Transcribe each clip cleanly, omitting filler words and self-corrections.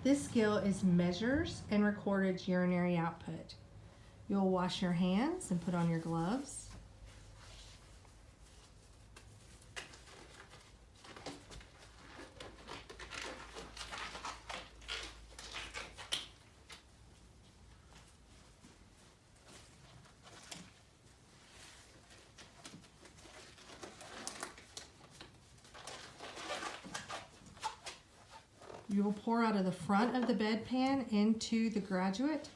This skill is measures and records urinary output. You'll wash your hands and put on your gloves. You will pour out of the front of the bedpan into the graduate.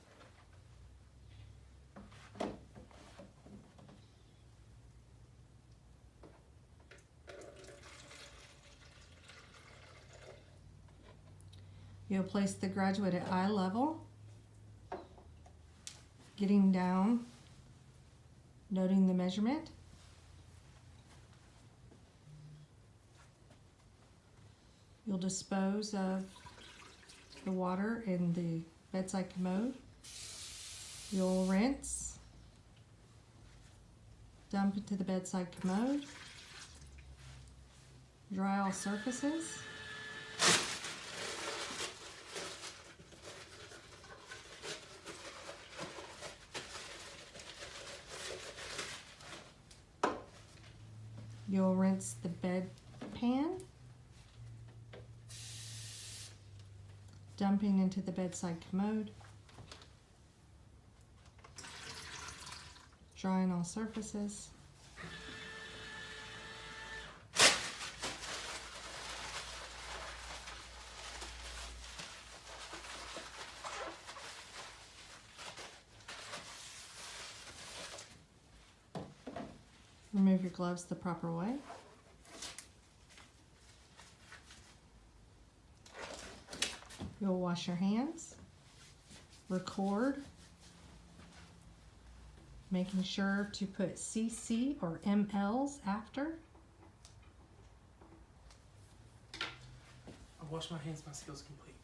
You'll place the graduate at eye level, getting down, noting the measurement. You'll dispose of the water in the bedside commode. You'll rinse, dump into the bedside commode, dry all surfaces. You'll rinse the bedpan, dumping into the bedside commode, drying all surfaces. Remove your gloves the proper way. You'll wash your hands, record, making sure to put cc or mLs after. I wash my hands, my skill's complete.